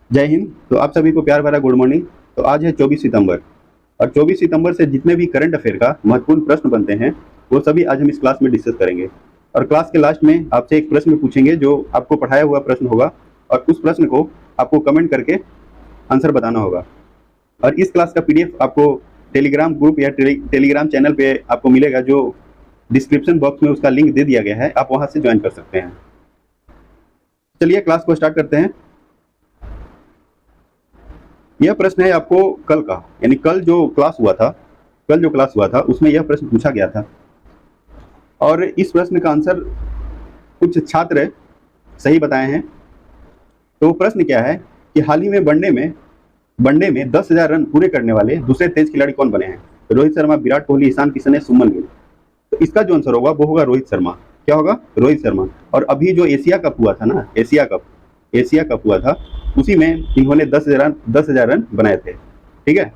जय हिंद। तो आप सभी को प्यार भरा गुड मॉर्निंग। तो आज है 24 सितंबर और 24 सितंबर से जितने भी करंट अफेयर का महत्वपूर्ण प्रश्न बनते हैं वो सभी आज हम इस क्लास में डिस्कस करेंगे। और क्लास के लास्ट में आपसे एक प्रश्न पूछेंगे जो आपको पढ़ाया हुआ प्रश्न होगा और उस प्रश्न को आपको कमेंट करके आंसर बताना होगा। और इस क्लास का पीडीएफ आपको टेलीग्राम ग्रुप या टेलीग्राम चैनल पे आपको मिलेगा, जो डिस्क्रिप्शन बॉक्स में उसका लिंक दे दिया गया है, आप वहां से ज्वाइन कर सकते हैं। चलिए क्लास को स्टार्ट करते हैं। यह प्रश्न है आपको कल का, यानी कल जो क्लास हुआ था उसमें यह प्रश्न पूछा गया था और इस प्रश्न का आंसर कुछ छात्र सही बताए हैं। तो प्रश्न क्या है कि हाल ही में वनडे में 10,000 रन पूरे करने वाले दूसरे तेज खिलाड़ी कौन बने हैं? रोहित शर्मा, विराट कोहली, ईशान किशन या सुमन गिल। तो इसका जो आंसर होगा वो होगा रोहित शर्मा। क्या होगा? रोहित शर्मा। और अभी जो एशिया कप हुआ था ना, एशिया कप हुआ था, उसी में इन्होंने 10,000 रन बनाए थे। ठीक है।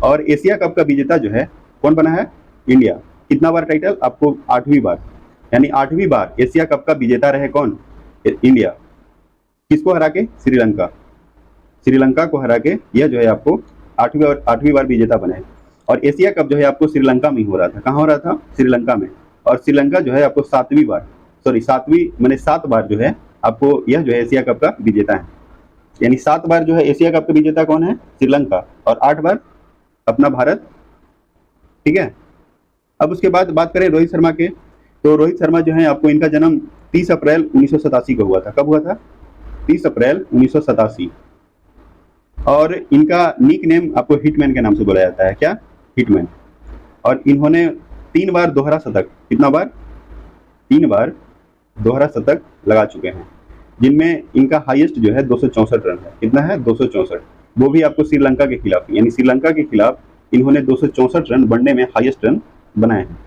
और एशिया कप का विजेता जो है कौन बना है? इंडिया। कितना बार टाइटल? आपको 8वीं बार, यानी 8वीं बार एशिया कप का विजेता रहे कौन? इंडिया। किसको हरा के? श्रीलंका को हरा के यह जो है आपको 8वीं बार विजेता बने। और एशिया कप जो है आपको श्रीलंका में ही हो रहा था। कहाँ हो रहा था? श्रीलंका में। और श्रीलंका जो है आपको 7 बार जो है आपको यह जो है एशिया कप का विजेता है। यानी 7 बार जो है एशिया कप का विजेता कौन है? श्रीलंका। और 8 बार अपना भारत। ठीक है। अब उसके बाद बात करें रोहित शर्मा के, तो रोहित शर्मा जो है आपको इनका जन्म 30 अप्रैल 1987 को हुआ था। कब हुआ था? 30 अप्रैल 1987। और इनका निक नेम आपको हिटमैन के नाम से बोला जाता है। क्या? हिटमैन। और इन्होंने 3 बार दोहरा शतक, कितना बार? 3 बार दोहरा शतक लगा चुके हैं, जिनमें इनका हाईएस्ट जो है 264 रन है। कितना है? 264। वो भी आपको श्रीलंका के खिलाफ, यानी श्रीलंका के खिलाफ इन्होंने 264 रन वनडे में हाईएस्ट रन बनाए हैं।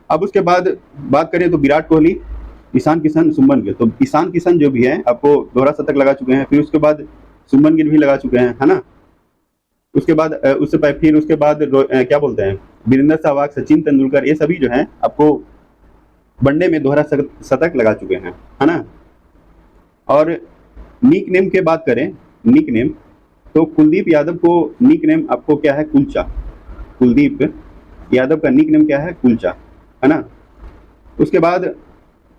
अब उसके बाद बात करें तो विराट कोहली, ईशान किशन, सुमन गिल। तो ईशान किशन जो भी है आपको दोहरा शतक लगा चुके हैं, फिर उसके बाद सुमन गिल भी लगा चुके हैं, है ना। उसके बाद क्या बोलते हैं, वीरेंद्र सहवाग, सचिन तेंदुलकर, ये सभी जो हैं आपको वनडे में दोहरा शतक लगा चुके हैं, है ना। और निक नेम की बात करें, निक नेम, तो कुलदीप यादव को निक नेम आपको क्या है? कुलचा। कुलदीप यादव का निक नेम क्या है? कुलचा, है ना। उसके बाद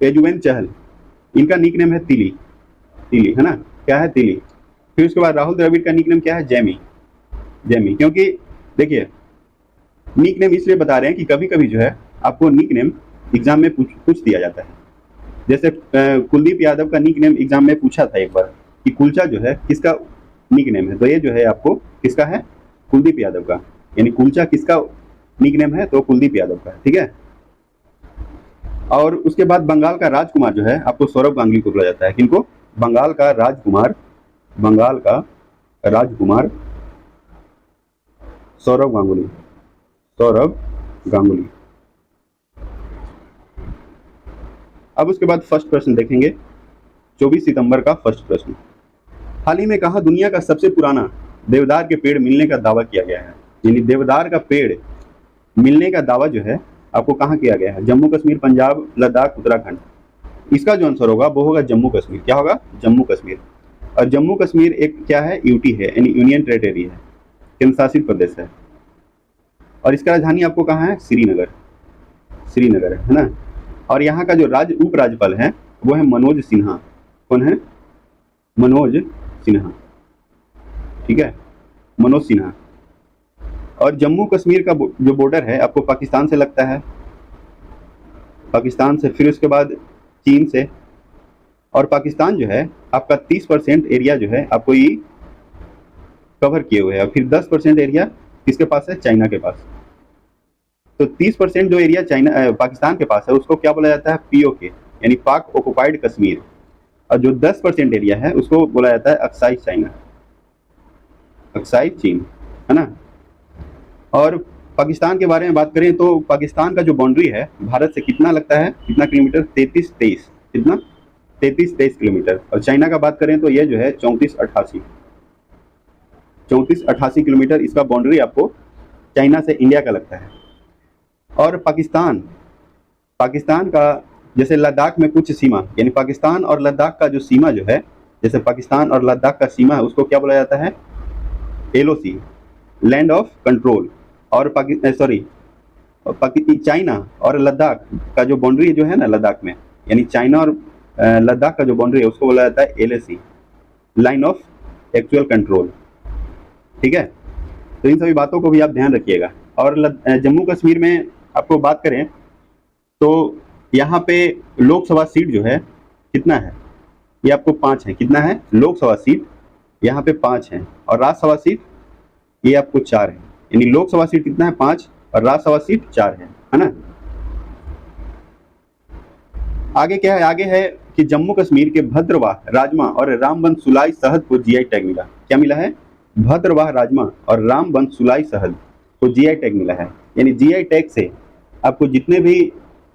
यजुवेंद्र चहल, इनका निक नेम है तिली, है ना। क्या है? तिली। फिर उसके बाद राहुल द्रविड़ का निक नेम क्या है? जैमी। क्योंकि देखिए, निक नेम इसलिए बता रहे हैं कि कभी कभी जो है आपको निक नेम एग्जाम में पूछ दिया जाता है। जैसे कुलदीप यादव का निक नेम एग्जाम में पूछा था एक बार कि कुलचा जो है किसका निक नेम है, तो ये जो है आपको किसका है? कुलदीप यादव का। यानी कुलचा किसका निक नेम है? तो कुलदीप यादव का। ठीक है। और उसके बाद बंगाल का राजकुमार जो है आपको सौरव गांगुली को बोला जाता है। किनको? बंगाल का राजकुमार सौरव गांगुली। अब उसके बाद फर्स्ट प्रश्न देखेंगे, 24 सितंबर का फर्स्ट प्रश्न। हाल ही में कहा दुनिया का सबसे पुराना देवदार के पेड़ मिलने का दावा किया गया है? यानी देवदार का पेड़ मिलने का दावा जो है आपको कहाँ किया गया है? जम्मू कश्मीर, पंजाब, लद्दाख, उत्तराखंड। इसका जो आंसर होगा वो होगा जम्मू कश्मीर। क्या होगा? जम्मू कश्मीर। और जम्मू कश्मीर एक क्या है? यूटी है, यानी यूनियन टेरिटरी है, केंद्र शासित प्रदेश है। और इसका राजधानी आपको कहाँ है? श्रीनगर है ना। और यहाँ का जो उपराज्यपाल है वो है मनोज सिन्हा। कौन है? मनोज सिन्हा। ठीक है, मनोज सिन्हा। और जम्मू कश्मीर का जो बॉर्डर है आपको पाकिस्तान से लगता है, फिर उसके बाद चीन से। और पाकिस्तान जो है आपका 30% एरिया जो है आपको ये कवर किए हुए है। फिर 10% एरिया किसके पास है? चाइना के पास। तो 30% जो एरिया पाकिस्तान के पास है उसको क्या बोला जाता है? पीओके, यानी पाक ऑक्युपाइड कश्मीर। और जो 10% एरिया है उसको बोला जाता है अक्साई चीन, है ना। और पाकिस्तान के बारे में बात करें तो पाकिस्तान का जो बाउंड्री है भारत से कितना लगता है? कितना किलोमीटर? 33-23। कितना? 33-23 किलोमीटर। और चाइना का बात करें तो ये जो है 34-88 किलोमीटर इसका बाउंड्री आपको चाइना से इंडिया का लगता है। और पाकिस्तान का जैसे लद्दाख में कुछ सीमा, यानी पाकिस्तान और लद्दाख का जो सीमा जो है, जैसे पाकिस्तान और लद्दाख का सीमा है उसको क्या बोला जाता है? LOC, land of control. और चाइना और लद्दाख का जो बाउंड्री जो है ना लद्दाख में, यानी चाइना और लद्दाख का जो बाउंड्री है उसको बोला जाता है LAC, line of actual control. ठीक है, तो इन सभी बातों को भी आप ध्यान रखिएगा। और जम्मू कश्मीर में आपको बात करें तो यहाँ पे लोकसभा सीट जो है कितना है? ये आपको 5 है। कितना है? लोकसभा सीट यहाँ पे 5 है और राज्यसभा सीट ये आपको 4 है। यानी लोकसभा सीट कितना है? 5 और राज्यसभा सीट 4 है ना। आगे क्या है? आगे है कि जम्मू कश्मीर के भद्रवाह राजमा और रामबन सुलाई शहद को GI टैग मिला। क्या मिला है? भद्रवाह राजमा और रामबन सुलाई शहद को GI टैग मिला है। यानी GI टैग से आपको जितने भी,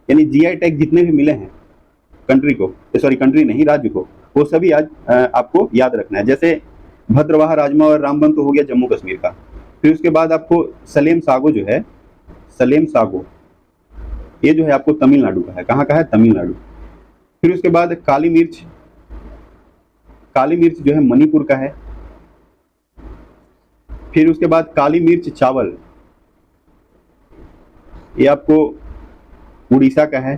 यानी GI टैग जितने भी मिले हैं कंट्री को, सॉरी कंट्री नहीं, राज्य को, वो सभी आज आपको याद रखना है। जैसे भद्रवाह राजमा और रामबन तो हो गया जम्मू कश्मीर का। फिर उसके बाद आपको सलेम सागो जो है, सलेम सागो, ये जो है आपको तमिलनाडु का है। कहाँ का है? तमिलनाडु। फिर उसके बाद काली मिर्च, काली मिर्च जो है मणिपुर का है। फिर उसके बाद काली मिर्च चावल, ये आपको उड़ीसा का है।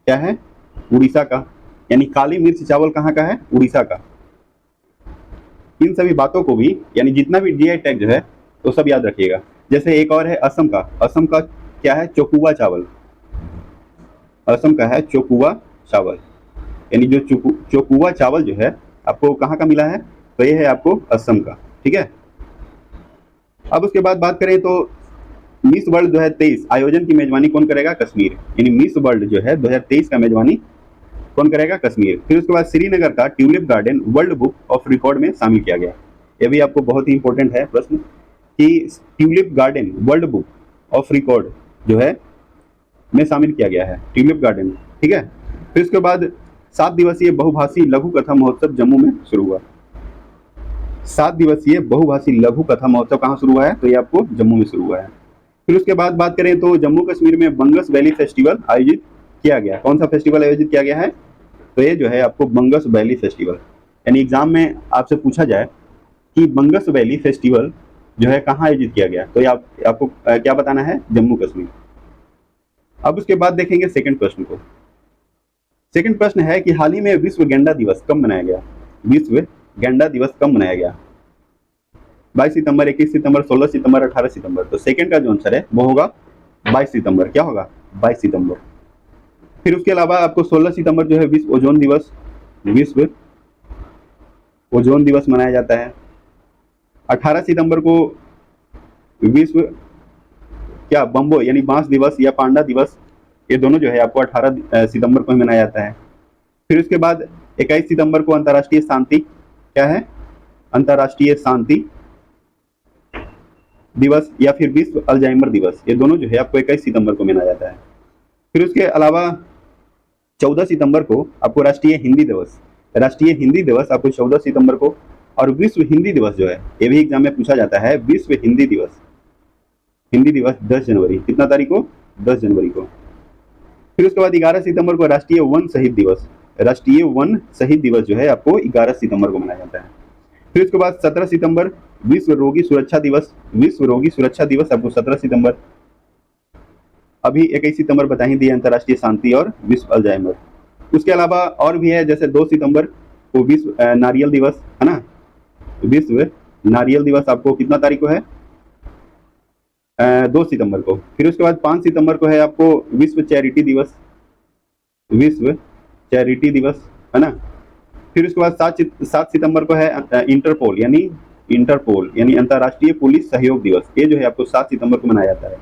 क्या है? उड़ीसा का। यानी काली मिर्च चावल कहाँ का है? उड़ीसा का। इन सभी बातों को भी, यानी जितना भी GI टैग जो है तो सब याद रखिएगा। जैसे एक और है असम का। असम का क्या है? चोकुआ चावल। असम का है चोकुआ चावल। यानी जो चोकुआ चावल जो है आपको कहाँ का मिला है? तो ये है आपको असम का। ठीक है, अब उसके बाद बात करें तो मिस वर्ल्ड 2023 आयोजन की मेजबानी कौन करेगा? कश्मीर। यानी मिस वर्ल्ड जो है 2023 का मेजबानी कौन करेगा? कश्मीर। फिर उसके बाद श्रीनगर का tulip garden world book of record में शामिल किया गया। ये भी आपको बहुत ही इंपॉर्टेंट है प्रश्न कि tulip garden world book of record जो है में शामिल किया गया है, ट्यूलिप गार्डन। ठीक है, फिर उसके बाद 7 दिवसीय बहुभाषी लघु कथा महोत्सव जम्मू में शुरू हुआ। 7 दिवसीय बहुभाषी लघु कथा महोत्सव कहाँ शुरू हुआ है? तो ये आपको जम्मू में शुरू हुआ है। फिर उसके बाद बात करें तो जम्मू कश्मीर में बंगस वैली फेस्टिवल आयोजित किया गया। कौन सा फेस्टिवल आयोजित किया गया है? तो ये जो है आपको बंगस वैली फेस्टिवल। यानी एग्जाम में आपसे पूछा जाए कि बंगस वैली फेस्टिवल जो है कहाँ आयोजित किया गया, तो ये आपको क्या बताना है? जम्मू कश्मीर। अब उसके बाद देखेंगे सेकंड प्रश्न को। सेकंड प्रश्न है कि हाल ही में विश्व गैंडा दिवस कब मनाया गया? विश्व गैंडा दिवस कब मनाया गया? 22 सितंबर, 21 सितंबर, 16 सितंबर, 18 सितंबर। तो सेकंड का जो आंसर है वो होगा 22 सितंबर। क्या होगा? 22 सितंबर। फिर उसके अलावा आपको 16 सितंबर जो है विश्व ओजोन दिवस, विश्व ओजोन दिवस मनाया जाता है। 18 सितंबर को विश्व क्या बम्बो यानी बांस दिवस या पांडा दिवस, ये दोनों जो है आपको 18 सितंबर को ही मनाया जाता है। फिर उसके बाद 21 सितंबर को अंतर्राष्ट्रीय शांति, क्या है? अंतर्राष्ट्रीय शांति दिवस या फिर विश्व अल्जाइमर दिवस, ये दोनों जो है आपको 21 सितंबर को मनाया जाता है। फिर उसके अलावा 14 सितंबर को आपको राष्ट्रीय हिंदी दिवस, राष्ट्रीय हिंदी दिवस आपको 14 सितंबर को। और विश्व हिंदी दिवस जो है ये भी एग्जाम में पूछा जाता है, विश्व हिंदी दिवस, हिंदी दिवस 10 जनवरी। कितना तारीख को? 10 जनवरी को। फिर उसके बाद 11 सितंबर को राष्ट्रीय वन शहीद दिवस, राष्ट्रीय वन शहीद दिवस जो है आपको 11 सितंबर को मनाया जाता है। फिर उसके बाद 17 सितंबर विश्व रोगी सुरक्षा दिवस, विश्व रोगी सुरक्षा दिवस आपको 17 सितंबर। अभी 21 सितंबर बता ही दिए, अंतर्राष्ट्रीय शांति और विश्व अल्जाइमर। उसके अलावा और भी है, जैसे 2 सितंबर को विश्व नारियल दिवस है ना, विश्व नारियल दिवस आपको कितना तारीख को है? 2 सितंबर को। फिर उसके बाद 5 सितंबर को है आपको विश्व चैरिटी दिवस, विश्व चैरिटी दिवस है ना। फिर उसके बाद 7 सितंबर को है इंटरपोल यानी अंतर्राष्ट्रीय पुलिस सहयोग दिवस, ये जो है आपको 7 सितंबर को मनाया जाता है।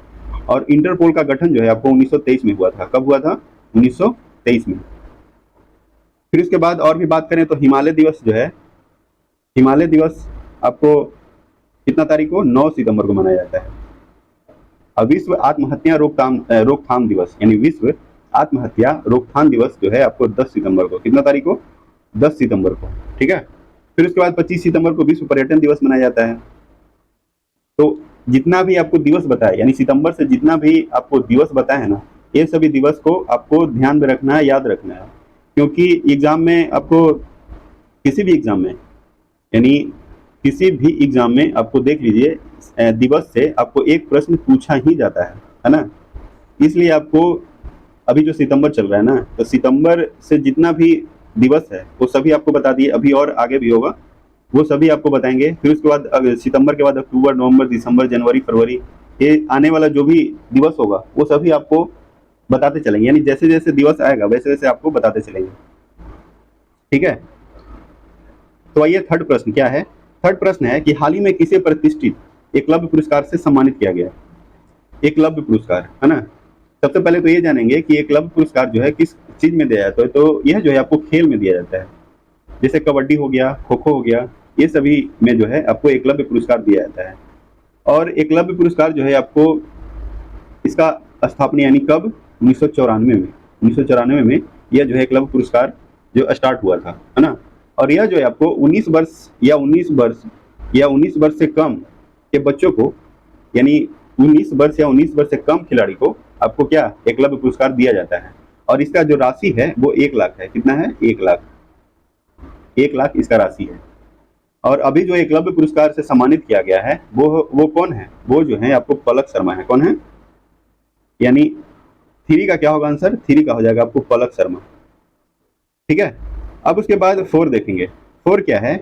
और इंटरपोल का गठन जो है आपको 1923 में हुआ था। कब हुआ था? 1923 में। फिर उसके बाद और भी बात करें तो हिमालय दिवस जो है, हिमालय दिवस आपको कितना तारीख को? 9 सितंबर को मनाया जाता है। और विश्व आत्महत्या रोकथाम दिवस यानी विश्व आत्महत्या रोकथाम दिवस जो है आपको 10 सितंबर को। कितना तारीख को? 10 सितंबर को। ठीक है। फिर उसके बाद 25 सितंबर को विश्व पर्यटन दिवस मनाया जाता है। तो जितना भी आपको दिवस बताया, यानी सितंबर से जितना भी आपको दिवस बताया है ना, ये सभी दिवस को आपको ध्यान में रखना है, याद रखना है, क्योंकि एग्जाम में आपको किसी भी एग्जाम में, यानी किसी भी एग्जाम में आपको देख लीजिए दिवस से आपको एक प्रश्न पूछा ही जाता है ना। इसलिए आपको अभी जो सितंबर चल रहा है ना, तो सितंबर से जितना भी दिवस है वो सभी आपको बता दिए, अभी और आगे भी होगा वो सभी आपको बताएंगे। फिर उसके बाद सितंबर के बाद अक्टूबर, नवंबर, दिसंबर, जनवरी, फरवरी, ये आने वाला जो भी दिवस होगा वो सभी आपको बताते चलेंगे, यानी जैसे जैसे दिवस आएगा वैसे वैसे आपको बताते चलेंगे। ठीक है, तो आइए थर्ड प्रश्न क्या है। थर्ड प्रश्न है कि हाल ही में किसे प्रतिष्ठित एकलव्य पुरस्कार से सम्मानित किया गया। एकलव्य पुरस्कार, है ना। सबसे पहले तो ये जानेंगे कि एकलव्य पुरस्कार जो है किस चीज में दिया जाता है। तो यह जो है आपको खेल में दिया जाता है, जैसे कबड्डी हो गया, खो खो हो गया, ये सभी में जो है आपको एकलव्य पुरस्कार दिया जाता है। और एकलव्य पुरस्कार जो है आपको इसका स्थापना यानी कब, 1994 में यह जो है एकलव्य पुरस्कार जो स्टार्ट हुआ था, है ना। और यह जो है आपको 19 वर्ष या 19 वर्ष से कम के बच्चों को, यानी 19 वर्ष या 19 वर्ष से कम खिलाड़ी को आपको क्या एकलव्य पुरस्कार दिया जाता है। और इसका जो राशि है वो 1 लाख है। कितना है? 1 लाख। 1 लाख इसका राशि है। और अभी जो एकलव्य पुरस्कार से सम्मानित किया गया है वो कौन है? वो जो है आपको पलक शर्मा है। कौन है? यानी 3 का क्या होगा आंसर? 3 का हो जाएगा आपको पलक शर्मा। ठीक है, अब उसके बाद 4 देखेंगे। 4 क्या है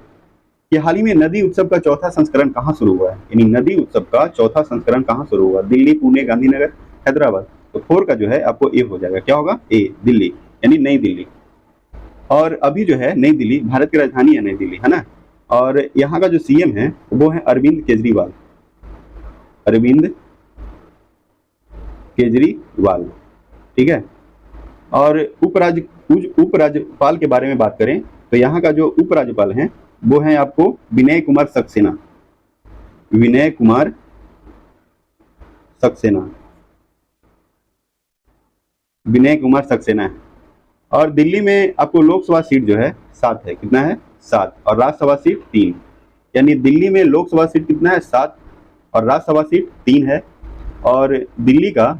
कि हाल ही में नदी उत्सव का चौथा संस्करण कहाँ शुरू हुआ है। यानी नदी उत्सव का चौथा संस्करण कहाँ शुरू हुआ? दिल्ली, पुणे, गांधीनगर, हैदराबाद। तो 4 का जो है आपको ए हो जाएगा। क्या होगा? ए, दिल्ली, यानी नई दिल्ली। और अभी जो है नई दिल्ली भारत की राजधानी है, नई दिल्ली, है ना। और यहाँ का जो सीएम है वो है अरविंद केजरीवाल। अरविंद केजरीवाल, ठीक है। और उपराज्यपाल के बारे में बात करें तो यहाँ का जो उपराज्यपाल हैं वो है आपको विनय कुमार सक्सेना। विनय कुमार सक्सेना, विनय कुमार सक्सेना है। और दिल्ली में आपको लोकसभा सीट जो है 7 है। कितना है? 7। और राज्यसभा सीट 3। यानी दिल्ली में लोकसभा सीट कितना है? 7 और राज्यसभा सीट 3 है। और दिल्ली का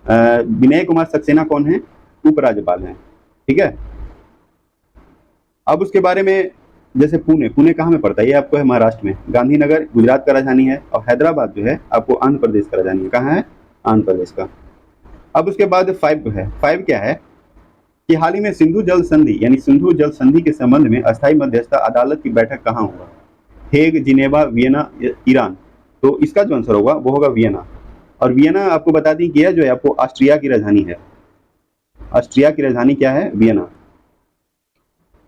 विनय कुमार सक्सेना कौन है? उपराज्यपाल हैं। ठीक है, अब उसके बारे में जैसे पुणे कहाँ में पड़ता है? ये आपको है महाराष्ट्र में। गांधीनगर गुजरात का राजधानी है। और हैदराबाद जो है आपको आंध्र प्रदेश का राजधानी है। कहाँ है? आंध्र प्रदेश का। अब उसके बाद 5 है। 5 क्या है कि हाल ही में सिंधु जल संधि यानी सिंधु जल संधि के संबंध में अस्थायी मध्यस्थता अदालत की बैठक कहाँ हुआ? Hague, Geneva, Vienna, Iran. तो इसका जो आंसर होगा वो होगा वियना। और वियना आपको बता दी कि जो है आपको ऑस्ट्रिया की राजधानी है। ऑस्ट्रिया की राजधानी क्या है? वियना।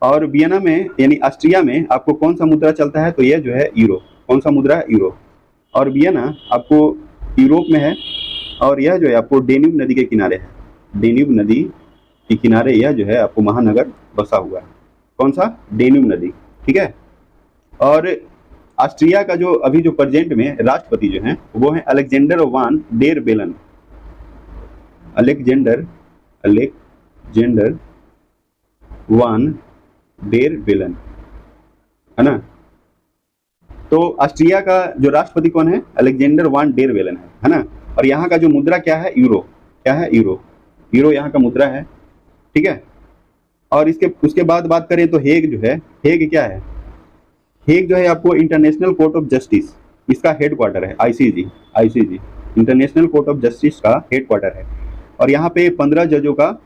और वियना में यानी ऑस्ट्रिया में आपको कौन सा मुद्रा चलता है? तो यह जो है यूरो। कौन सा मुद्रा है? यूरो। और वियना आपको यूरोप में है। और यह जो है आपको डेन्यूब नदी के किनारे है। डेन्यूब नदी के किनारे यह जो है आपको महानगर बसा हुआ है। कौन सा? डेन्यूब नदी। ठीक है। और ऑस्ट्रिया का जो अभी जो प्रेजेंट में राष्ट्रपति जो हैं वो है अलेक्जेंडर वान डेर बेलन। अलेक्जेंडर वान डेर बेलन, है ना। तो ऑस्ट्रिया का जो राष्ट्रपति कौन है? अलेक्जेंडर वान डेर बेलन है ना। और यहाँ का जो मुद्रा क्या है? यूरो। क्या है? यूरो। यूरो यहाँ का मुद्रा है। ठीक है। और उसके बाद बात करें तो हेग जो है, हेग क्या है? हेग जो है आपको इंटरनेशनल कोर्ट ऑफ जस्टिस, इसका हेडक्वार्टर है। ICJ international court of justice का हेडक्वार्टर है। और यहाँ पे 15 जजों का,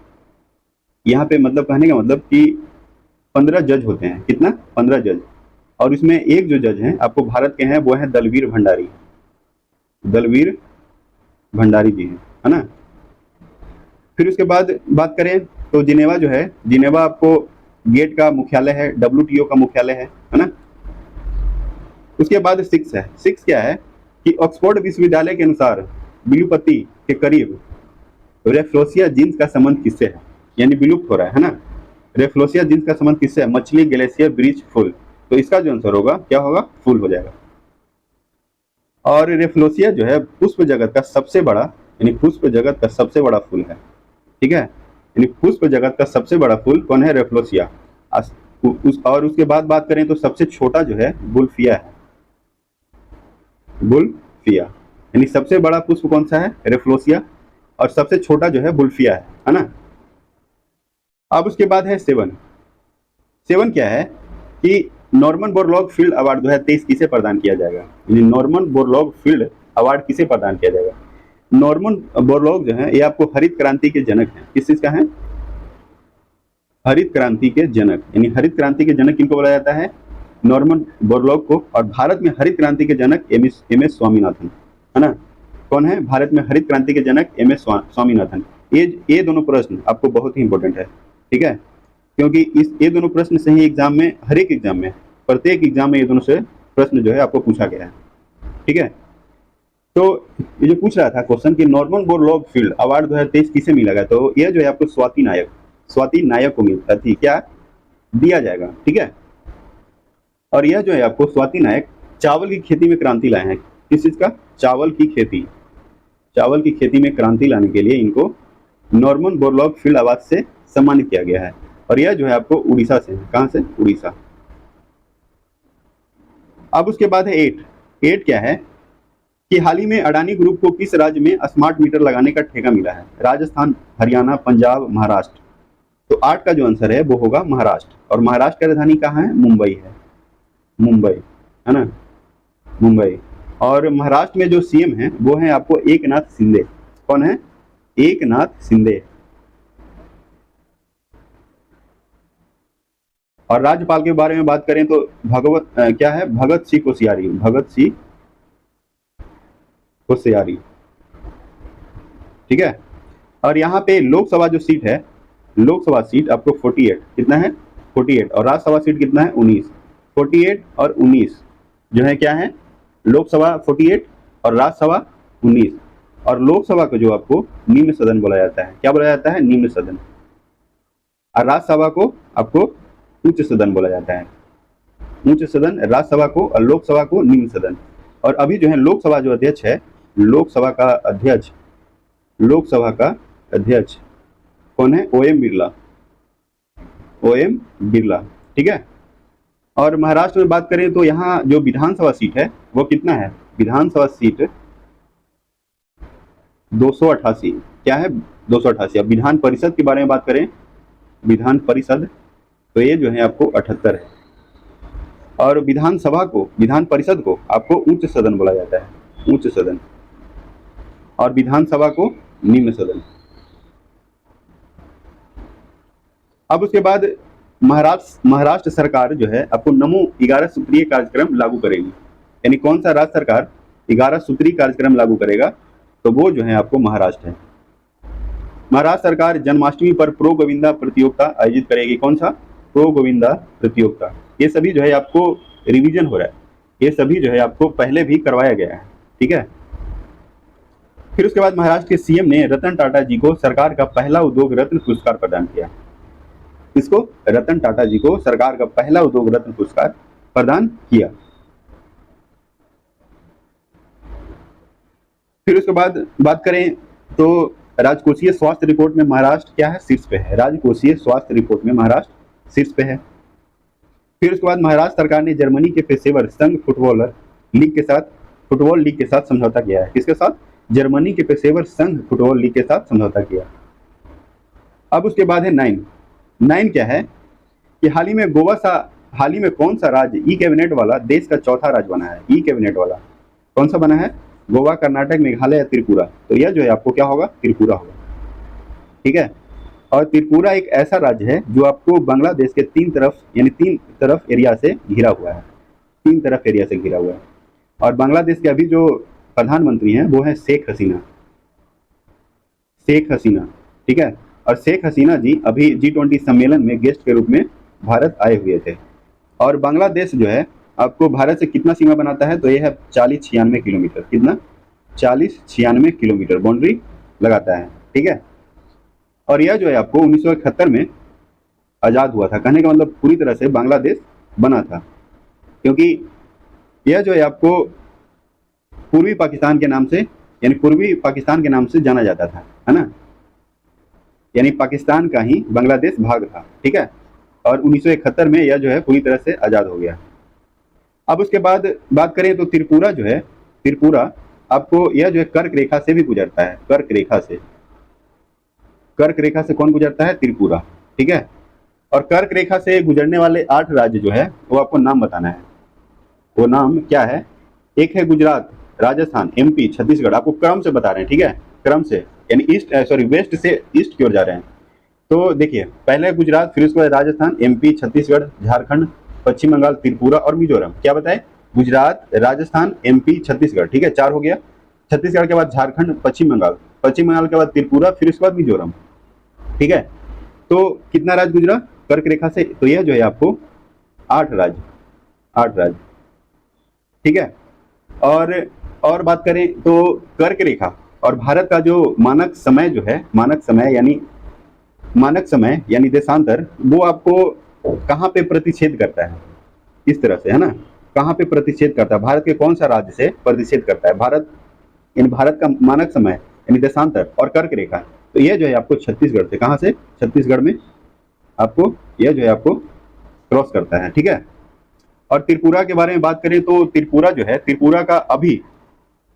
यहाँ पे मतलब कहने का मतलब कि 15 जज होते हैं। कितना? 15 जज। और इसमें एक जो जज हैं आपको भारत के हैं वो है दलवीर भंडारी। दलवीर भंडारी जी हैं, है ना। फिर उसके बाद बात करें तो जिनेवा जो है, जिनेवा आपको गेट का मुख्यालय है, WTO का मुख्यालय है ना। उसके बाद 6 है। 6 क्या है कि ऑक्सफोर्ड विश्वविद्यालय के अनुसार विलुप्ति के करीब रेफ्लोसिया जीन्स का संबंध किससे है? यानी विलुप्त हो रहा है ना। रेफ्लोसिया जीन्स का संबंध किससे है? मछली, ग्लेशियर, ब्रीच, फूल। तो इसका जो आंसर होगा क्या होगा? फूल हो जाएगा। और रेफ्लोसिया जो है पुष्प जगत का सबसे बड़ा, यानी पुष्प जगत का सबसे बड़ा फूल है। ठीक है, यानी पुष्प जगत का सबसे बड़ा फूल कौन है? रेफ्लोसिया। और उसके बाद बात करें तो सबसे छोटा जो है बुल्फिया है। बुल्फिया, यानी सबसे बड़ा पुष्प कौन सा है? रेफ्लोसिया। और सबसे छोटा जो है बुल्फिया है ना। अब उसके बाद है 7। 7 क्या है कि नॉर्मन बोरलॉग फील्ड अवार्ड 2023 किसे प्रदान किया जाएगा। नॉर्मन बोरलॉग फील्ड अवार्ड किसे प्रदान किया जाएगा। नॉर्मन बोरलॉग जो है ये आपको हरित क्रांति के जनक हैं। किस चीज का है? हरित क्रांति के जनक, यानी हरित क्रांति के जनक किनको बोला जाता है? नॉर्मन बोरलॉग को। और भारत में हरित क्रांति के जनक एम एस स्वामीनाथन, है ना। कौन है भारत में हरित क्रांति के जनक? M S Swaminathan. ये दोनों प्रश्न आपको बहुत ही इंपॉर्टेंट है, ठीक है, क्योंकि ये दोनों प्रश्न से ही एग्जाम में, हर एक एग्जाम में, प्रत्येक एग्जाम में ये दोनों से प्रश्न जो है आपको पूछा गया है, ठीक है। तो ये जो पूछ रहा था क्वेश्चन कि नॉर्मन बोरलॉग फील्ड अवार्ड 2023 किसे मिलेगा, तो ये जो है आपको स्वाति नायक को मिलता थी, क्या दिया जाएगा, ठीक है। और यह जो है आपको स्वाति नायक चावल की खेती में क्रांति लाए हैं। किस चीज का? चावल की खेती में क्रांति लाने के लिए इनको नॉर्मन बोरलॉग फील्ड अवार्ड से सम्मानित किया गया है। और यह जो है आपको उड़ीसा से है। कहां से? उड़ीसा। अब उसके बाद है 8 क्या है कि हाल ही में अडानी ग्रुप को किस राज्य में स्मार्ट मीटर लगाने का ठेका मिला है? राजस्थान, हरियाणा, पंजाब, महाराष्ट्र। तो 8 का जो आंसर है वो होगा महाराष्ट्र। और महाराष्ट्र की राजधानी कहाँ है? मुंबई है, है ना, मुंबई। और महाराष्ट्र में जो सीएम है वो है आपको एकनाथ शिंदे। कौन है? एकनाथ शिंदे। और राज्यपाल के बारे में बात करें तो क्या है? भगत सिंह कोश्यारी, ठीक है। और यहाँ पे लोकसभा जो सीट है, लोकसभा सीट आपको 48, कितना है? 48। और राज्यसभा सीट कितना है? 19। 48 और 19 जो है क्या है? लोकसभा 48 और राज्यसभा 19। और लोकसभा को जो आपको निम्न सदन बोला जाता है, क्या बोला जाता है? निम्न सदन। और राज्यसभा को आपको उच्च सदन बोला जाता है। उच्च सदन राज्यसभा को और लोकसभा को निम्न सदन। और अभी जो है लोकसभा जो अध्यक्ष है, लोकसभा का अध्यक्ष कौन है? ओएम बिरला, ठीक है। और महाराष्ट्र में बात करें तो यहाँ जो विधानसभा सीट है वो कितना है? विधानसभा सीट 288। क्या है? 288। अब विधान परिषद के बारे में बात करें, विधान परिषद, तो ये जो है आपको 78 है। और विधान परिषद को आपको उच्च सदन बोला जाता है, उच्च सदन। और विधानसभा को निम्न सदन। अब उसके बाद महाराष्ट्र सरकार जो है आपको नमो 11 सूत्रीय कार्यक्रम लागू करेगी। यानी कौन सा राज्य सरकार 11 सूत्रीय कार्यक्रम लागू करेगा? तो वो जो है आपको महाराष्ट्र है। महाराष्ट्र सरकार जन्माष्टमी पर प्रो गोविंदा प्रतियोगिता आयोजित करेगी। कौन सा? प्रो गोविंदा प्रतियोगिता। ये सभी जो है आपको रिवीजन हो रहा है, ये सभी जो है आपको पहले भी करवाया गया है, ठीक है। फिर उसके बाद महाराष्ट्र के सीएम ने रतन टाटा जी को सरकार का पहला उद्योग रत्न पुरस्कार प्रदान किया। इसको रतन टाटा जी को सरकार का पहला उद्योग रत्न पुरस्कार प्रदान किया। फिर उसके बाद बात करें तो राजकोषीय स्वास्थ्य रिपोर्ट में महाराष्ट्र क्या है? शीर्ष पे है। राजकोषीय स्वास्थ्य रिपोर्ट में महाराष्ट्र शीर्ष पे है। फिर उसके बाद महाराष्ट्र सरकार ने जर्मनी के पेशेवर संघ फुटबॉल लीग के साथ समझौता किया है। किसके साथ? जर्मनी के पेशेवर संघ फुटबॉल लीग के साथ समझौता किया। अब उसके बाद है 9 क्या है कि हाल ही में कौन सा राज्य ई कैबिनेट वाला देश का चौथा राज्य बना है? ई कैबिनेट वाला कौन सा बना है? गोवा, कर्नाटक, मेघालय या त्रिपुरा। तो यह जो है आपको क्या होगा? त्रिपुरा होगा, ठीक है। और त्रिपुरा एक ऐसा राज्य है जो आपको बांग्लादेश के तीन तरफ एरिया से घिरा हुआ है, और बांग्लादेश के अभी जो प्रधानमंत्री हैं वो है शेख हसीना, ठीक है। और शेख हसीना जी अभी G20 सम्मेलन में गेस्ट के रूप में भारत आए हुए थे। और बांग्लादेश जो है आपको भारत से कितना सीमा बनाता है? तो यह है 40-96 किलोमीटर। कितना? 40-96 किलोमीटर बाउंड्री लगाता है, ठीक है। और यह जो है आपको 1971 में आज़ाद हुआ था। कहने का मतलब पूरी तरह से बांग्लादेश बना था, क्योंकि यह जो है आपको पूर्वी पाकिस्तान के नाम से जाना जाता था, है ना। यानी पाकिस्तान का ही बांग्लादेश भाग था, ठीक है। और 1971 में यह जो है पूरी तरह से आज़ाद हो गया। अब उसके बाद बात करें तो त्रिपुरा आपको यह जो है कर्क रेखा से भी गुजरता है। कर्क रेखा से कौन गुजरता है? त्रिपुरा, ठीक है। और कर्क रेखा से गुजरने वाले 8 राज्य जो है वो आपको नाम बताना है। वो नाम क्या है? एक है गुजरात, राजस्थान, एमपी, छत्तीसगढ़। आपको क्रम से बता रहे हैं, ठीक है, क्रम से, यानी वेस्ट से ईस्ट की ओर जा रहे हैं। तो देखिए, पहले गुजरात, फिर उसके बाद राजस्थान, एमपी, छत्तीसगढ़, झारखंड, पश्चिम बंगाल, त्रिपुरा और मिजोरम। क्या बताए? गुजरात, राजस्थान, एमपी, छत्तीसगढ़, ठीक है, 4 हो गया। छत्तीसगढ़ के बाद झारखंड, पश्चिम बंगाल, पश्चिम बंगाल के बाद त्रिपुरा, फिर उसके बाद मिजोरम, ठीक है। तो कितना राज्य गुजरा कर्क रेखा से? तो यह जो है आपको 8 राज्य, 8 राज्य, ठीक है। और बात करें तो कर्क रेखा और भारत का जो मानक समय जो है, मानक समय यानी देशांतर, वो आपको कहाँ पे प्रतिच्छेद करता है? इस तरह से, है ना, कहाँ पे प्रतिच्छेद करता है? भारत के कौन सा राज्य से प्रतिच्छेद करता है? भारत का मानक समय यानी देशांतर और कर्क रेखा, तो यह जो है आपको छत्तीसगढ़ से, कहाँ से? छत्तीसगढ़ में आपको यह जो है आपको क्रॉस करता है, ठीक है। और त्रिपुरा के बारे में बात करें तो त्रिपुरा जो है, त्रिपुरा का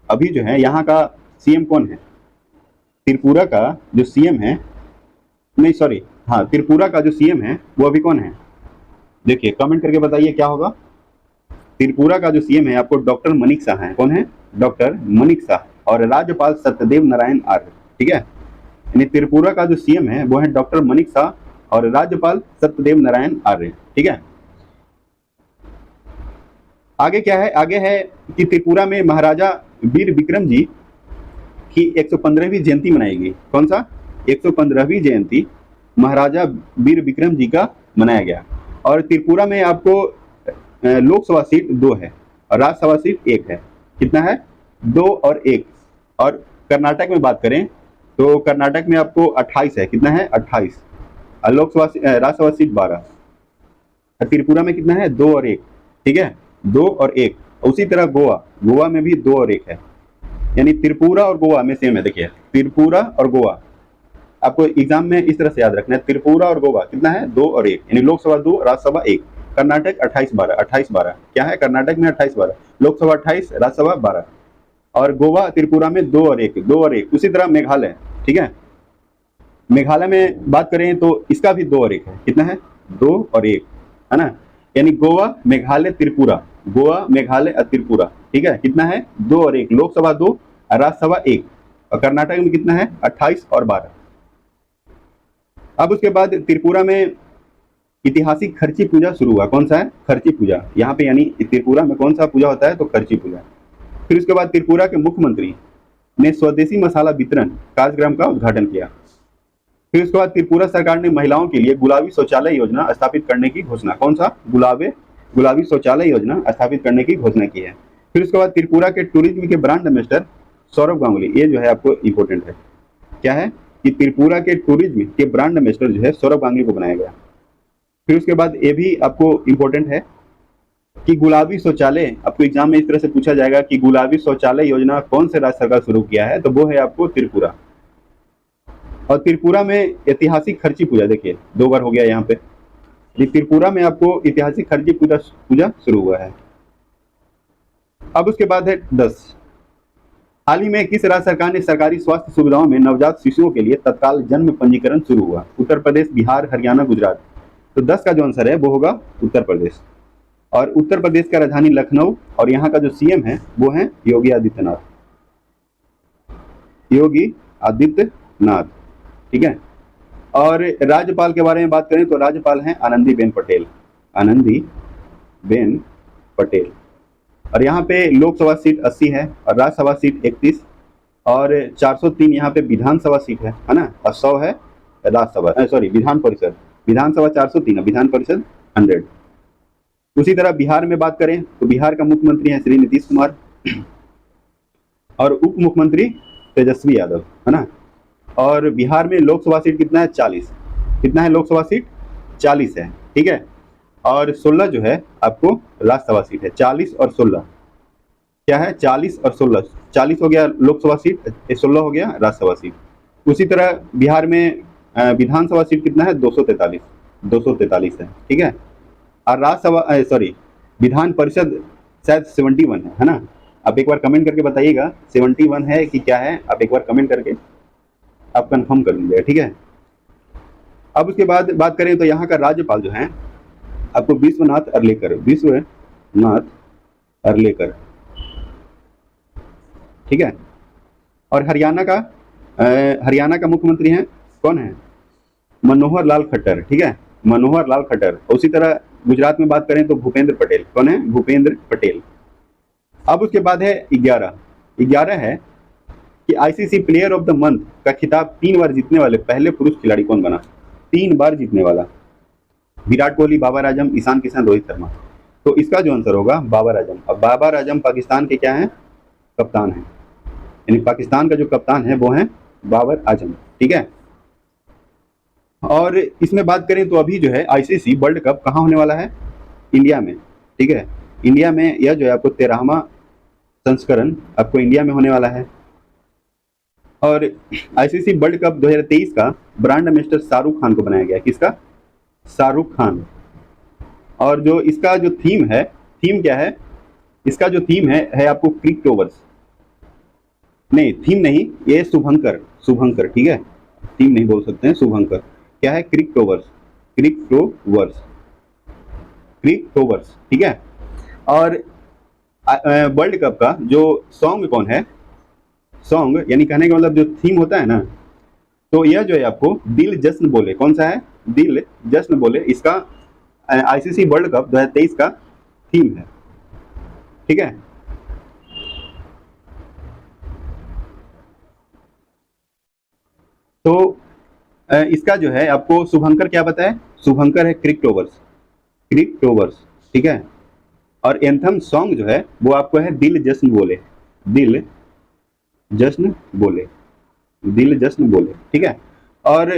अभी जो है यहाँ का सीएम कौन है? त्रिपुरा का जो सीएम है, नहीं सॉरी, हाँ, त्रिपुरा का जो सीएम है वो अभी कौन है? देखिए, कमेंट करके बताइए क्या होगा। त्रिपुरा का जो सीएम है आपको डॉक्टर मनिक शाह है। कौन है? डॉक्टर मनिक शाह। और राज्यपाल सत्यदेव नारायण आर्य, ठीक है। यानी त्रिपुरा का जो सीएम है वो है डॉक्टर मनिक शाह और राज्यपाल सत्यदेव नारायण आर्य, ठीक है। आगे क्या है? आगे है कि त्रिपुरा में महाराजा वीर विक्रम जी की 115वीं जयंती मनाएगी। कौन सा? 115वीं जयंती महाराजा वीर विक्रम जी का मनाया गया। और त्रिपुरा में आपको लोकसभा सीट 2 है और राज्यसभा सीट 1 है। कितना है? 2 और 1। और कर्नाटक में बात करें तो कर्नाटक में आपको 28 है। कितना है? 28। और राज्यसभा सीट 12। त्रिपुरा में कितना है? 2 और 1, ठीक है, 2 और 1। उसी तरह गोवा में भी 2 और 1 है। यानी त्रिपुरा और गोवा में सेम है। देखिए, त्रिपुरा और गोवा आपको एग्जाम में इस तरह से याद रखना है, त्रिपुरा और गोवा कितना है? 2 और 1, यानी लोकसभा 2, राज्यसभा 1। कर्नाटक 28-12, 28-12 क्या है? कर्नाटक में 28-12, लोकसभा 28, राज्यसभा 12। और गोवा त्रिपुरा में 2 और 1, 2 और 1। उसी तरह मेघालय, ठीक है, मेघालय में बात करें तो इसका भी 2 और 1 है। कितना है? 2 और 1, है ना। यानी गोवा, मेघालय, त्रिपुरा, गोवा, मेघालय और त्रिपुरा, ठीक है। कितना है? 2 और 1, लोकसभा 2, राज्यसभा 1। और कर्नाटक में कितना है? 28 और 12। अब उसके बाद त्रिपुरा में ऐतिहासिक खर्ची पूजा शुरू हुआ। कौन सा है? खर्ची पूजा। यहाँ पे यानी त्रिपुरा में कौन सा पूजा होता है? तो खर्ची पूजा। फिर उसके बाद त्रिपुरा के मुख्यमंत्री ने स्वदेशी मसाला वितरण कार्यक्रम का उद्घाटन किया। फिर उसके बाद त्रिपुरा सरकार ने महिलाओं के लिए गुलाबी शौचालय योजना स्थापित करने की घोषणा। कौन सा? गुलाबी शौचालय योजना स्थापित करने की घोषणा की है। फिर उसके बाद त्रिपुरा के टूरिज्म के ब्रांड एम्बेसडर सौरभ गांगुली, ये जो है आपको इंपॉर्टेंट है। क्या है? कि त्रिपुरा के टूरिज्म के ब्रांड एम्बेसडर जो है सौरभ गांगुली को बनाया गया। फिर उसके बाद ये भी आपको इंपॉर्टेंट है कि गुलाबी शौचालय, आपको एग्जाम में इस तरह से पूछा जाएगा कि गुलाबी शौचालय योजना कौन से राज्य सरकार शुरू किया है? तो वो है आपको त्रिपुरा। और त्रिपुरा में ऐतिहासिक खर्ची पूजा, देखिए 2 बार हो गया यहाँ पे। त्रिपुरा में आपको ऐतिहासिक खर्ची पूजा शुरू हुआ है। अब उसके बाद है 10। हाल ही में किस राज्य सरकार ने सरकारी स्वास्थ्य सुविधाओं में नवजात शिशुओं के लिए तत्काल जन्म पंजीकरण शुरू हुआ? उत्तर प्रदेश, बिहार, हरियाणा, गुजरात। तो 10 का जो आंसर है वो होगा उत्तर प्रदेश। और उत्तर प्रदेश का राजधानी लखनऊ और यहाँ का जो सीएम है वो है योगी आदित्यनाथ, ठीक है। और राज्यपाल के बारे में बात करें तो राज्यपाल हैं आनंदीबेन पटेल। और यहाँ पे लोकसभा सीट 80 है और राज्यसभा सीट 31 और 403 यहाँ पे विधानसभा सीट है ना। और 100 है विधान परिषद। विधानसभा 403 है, विधान परिषद 100। उसी तरह बिहार में बात करें तो बिहार का मुख्यमंत्री है श्री नीतीश कुमार और उप मुख्यमंत्री तेजस्वी यादव, है ना। और बिहार में लोकसभा सीट कितना है? 40। कितना है लोकसभा सीट? 40 है, ठीक है। और 16 जो है आपको राज्यसभा सीट है। 40 और 16 क्या है? 40 और 16, 40 हो गया लोकसभा सीट, 16 हो गया राज्यसभा सीट। उसी तरह बिहार में विधानसभा सीट कितना है? 243 है, ठीक है। और राज्यसभा विधान परिषद शायद 71 है ना। आप एक बार कमेंट करके बताइएगा 71 है कि क्या है। आप एक बार कमेंट करके आप कंफर्म कर लीजिएगा, ठीक है। अब उसके बाद बात करें तो यहाँ का राज्यपाल जो है आपको विश्वनाथ अर्लेकर, विश्वनाथ अर्लेकर, ठीक है। और हरियाणा का मुख्यमंत्री हैं कौन है? मनोहर लाल खट्टर, ठीक है, मनोहर लाल खट्टर। उसी तरह गुजरात में बात करें तो भूपेंद्र पटेल, कौन है? भूपेंद्र पटेल। अब उसके बाद है 11 है कि ICC player of the month का खिताब 3 बार जीतने वाले पहले पुरुष खिलाड़ी कौन बना? 3 बार जीतने वाला। विराट कोहली, बाबर आजम, ईशान किशन, रोहित शर्मा। तो इसका जो आंसर होगा बाबर आजम। अब बाबर आजम पाकिस्तान के क्या है? कप्तान है, यानी पाकिस्तान का जो कप्तान है वो है बाबर आजम, ठीक है। और इसमें बात करें तो अभी जो है आईसीसी वर्ल्ड कप कहाँ होने वाला है? इंडिया में, ठीक है। इंडिया में यह जो है आपको 13वां संस्करण आपको इंडिया में होने वाला है। और आईसीसी वर्ल्ड कप 2023 का ब्रांड एम्बेसडर शाहरुख खान को बनाया गया। किसका? शाहरुख खान। और जो इसका जो थीम है, थीम क्या है? इसका जो थीम है आपको क्रिकटोवर्स, नहीं थीम नहीं, ये शुभंकर, शुभंकर, ठीक है, थीम नहीं बोल सकते हैं, शुभंकर। क्या है? क्रिकटोवर्स, क्रिकटोवर्स, क्रिकटोवर्स, ठीक है। और वर्ल्ड कप का जो सॉन्ग कौन है? सॉन्ग यानी कहने का मतलब जो थीम होता है ना, तो यह जो है आपको दिल जश्न बोले, कौन सा है? दिल जश्न बोले, इसका आईसीसी वर्ल्ड कप 2023 का थीम है, ठीक है। तो इसका जो है आपको शुभंकर क्या बताया? शुभंकर है क्रिकटोवर्स, क्रिकटोवर्स, ठीक है। और एंथम सॉन्ग जो है वो आपको है दिल जश्न बोले, दिल जश्न बोले, दिल जश्न बोले, ठीक है। और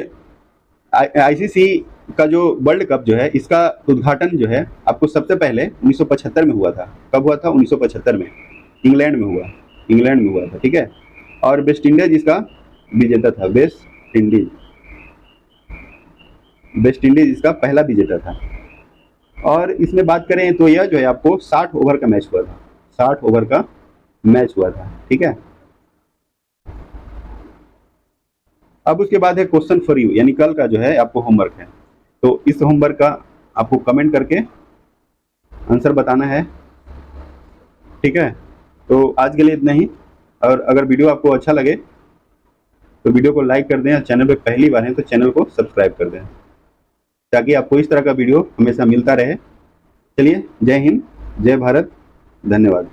आईसीसी का जो वर्ल्ड कप जो है इसका उद्घाटन जो है आपको सबसे पहले 1975 में हुआ था। कब हुआ था? 1975 में, इंग्लैंड में हुआ, इंग्लैंड में हुआ था, ठीक है। और वेस्ट इंडीज इसका विजेता था, वेस्ट इंडीज, वेस्ट इंडीज इसका पहला विजेता था। और इसमें बात करें तो यह जो है आपको 60 ओवर का मैच हुआ था, 60 ओवर का मैच हुआ था, ठीक है। अब उसके बाद है क्वेश्चन फॉर यू, यानी कल का जो है आपको होमवर्क है। तो इस होमवर्क का आपको कमेंट करके आंसर बताना है, ठीक है। तो आज के लिए इतना ही। और अगर वीडियो आपको अच्छा लगे तो वीडियो को लाइक कर दें, और चैनल पे पहली बार हैं तो चैनल को सब्सक्राइब कर दें, ताकि आपको इस तरह का वीडियो हमेशा मिलता रहे। चलिए, जय हिंद, जय भारत, धन्यवाद।